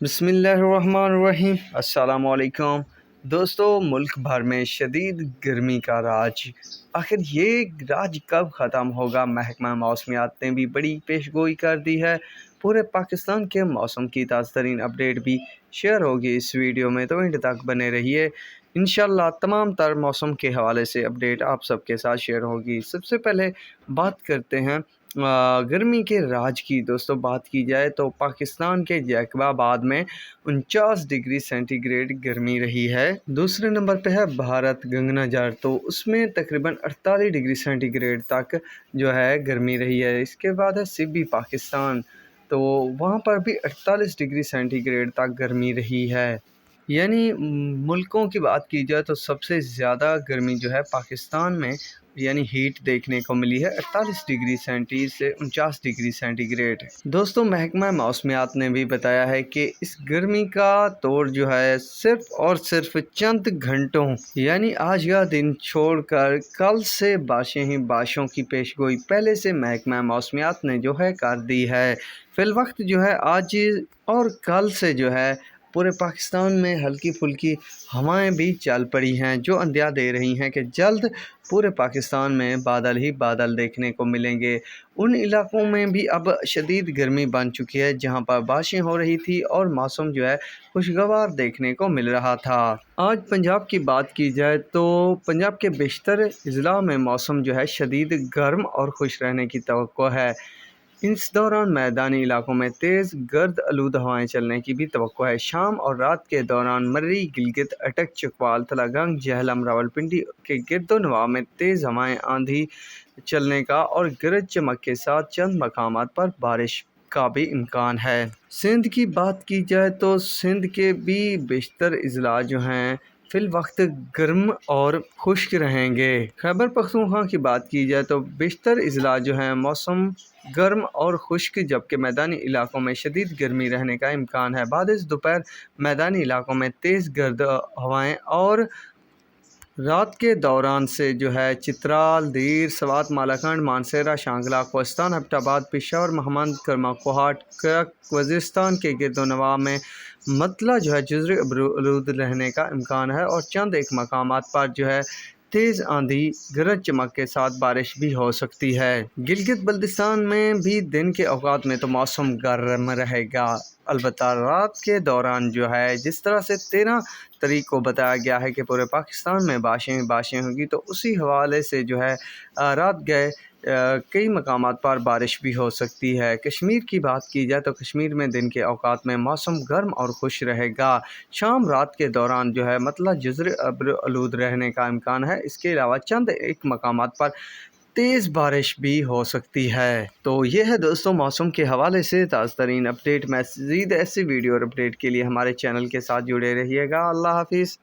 बिस्मिल्लाहिर्रहमानिर्रहीम। अस्सलाम वालेकुम दोस्तों, मुल्क भर में शदीद गर्मी का राज। आखिर ये राज कब ख़त्म होगा? महकमा मौसमियात ने भी बड़ी पेशगोई कर दी है। पूरे पाकिस्तान के मौसम की ताज़ा तरीन अपडेट भी शेयर होगी इस वीडियो में, तो एंड तक बने रहिए। इंशाल्लाह तमाम तर मौसम के हवाले से अपडेट आप सबके साथ शेयर होगी। सबसे पहले बात करते हैं गर्मी के राज की। दोस्तों, बात की जाए तो पाकिस्तान के जैकबाबाद में 49 डिग्री सेंटीग्रेड गर्मी रही है। दूसरे नंबर पे है भारत गंगनाजार, तो उसमें तकरीबन 48 डिग्री सेंटीग्रेड तक जो है गर्मी रही है। इसके बाद है सिब्बी पाकिस्तान, तो वहाँ पर भी 48 डिग्री सेंटीग्रेड तक गर्मी रही है। यानी मुल्कों की बात की जाए तो सबसे ज़्यादा गर्मी जो है पाकिस्तान में यानी हीट देखने को मिली है 48 डिग्री सेंटी से 49 डिग्री सेंटीग्रेड। दोस्तों, महकमा मौसमियात ने भी बताया है कि इस गर्मी का दौर जो है सिर्फ और सिर्फ चंद घंटों यानी आज का दिन छोड़कर कल से बाशें ही बाशों की पेशगोई पहले से महकमा मौसमियात ने जो है कर दी है। फिलवक्त जो है आज और कल से जो है पूरे पाकिस्तान में हल्की फुल्की हवाएं भी चल पड़ी हैं, जो अंदिया दे रही हैं कि जल्द पूरे पाकिस्तान में बादल ही बादल देखने को मिलेंगे। उन इलाकों में भी अब शदीद गर्मी बन चुकी है जहां पर बारिशें हो रही थी और मौसम जो है खुशगवार देखने को मिल रहा था। आज पंजाब की बात की जाए तो पंजाब के बेशतर अजला में मौसम जो है शदीद गर्म और खुश रहने की तवक्को है। इस दौरान मैदानी इलाकों में तेज़ गर्द आलूद हवाएं चलने की भी तवक्को है। शाम और रात के दौरान मर्री, गिलगित, अटक, चकवाल, तलागंग, जहलम, रावलपिंडी के गिरदोनवा में तेज़ हवाएं, आंधी चलने का और गरज चमक के साथ चंद मकामात पर बारिश का भी इम्कान है। सिंध की बात की जाए तो सिंध के भी बेशतर अजला जो हैं फिल वक्त गर्म और खुश्क रहेंगे। खैबर पख्तूनख्वा की बात की जाए तो बेशतर अजला जो हैं मौसम गर्म और खुश्क, जबकि मैदानी इलाकों में शदीद गर्मी रहने का इम्कान है। बाद इस दोपहर मैदानी इलाकों में तेज़ गर्द हवाएं और रात के दौरान से जो है चित्राल, दीर, सवात, मालाखंड, मानसेरा, शांगला, कोस्तान, एबटाबाद, पेशावर, महमद, कर्मा, कोहाट, करक, वज़ीरिस्तान के गिरदोनवा में मतला जो है जुज़्र आलूद रहने का इम्कान है और चंद एक मकामात पर जो है तेज़ आंधी, गरज चमक के साथ बारिश भी हो सकती है। गिलगित बल्तिस्तान में भी दिन के औकात में तो मौसम गर्म रहेगा, अलबत्ता रात के दौरान जो है जिस तरह से 13 तारीख को बताया गया है कि पूरे पाकिस्तान में बारिशें होगी, तो उसी हवाले से जो है रात गए कई मकामात पर बारिश भी हो सकती है। कश्मीर की बात की जाए तो कश्मीर में दिन के औकात में मौसम गर्म और खुश रहेगा। शाम रात के दौरान जो है मतलब जुज़्र आलूद रहने का इम्कान है। इसके अलावा चंद एक मकामात पर तेज़ बारिश भी हो सकती है। तो ये है दोस्तों मौसम के हवाले से ताज़ा तरीन अपडेट। मज़ीद ऐसी वीडियो और अपडेट के लिए हमारे चैनल के साथ जुड़े रहिएगा। अल्लाह हाफिज़।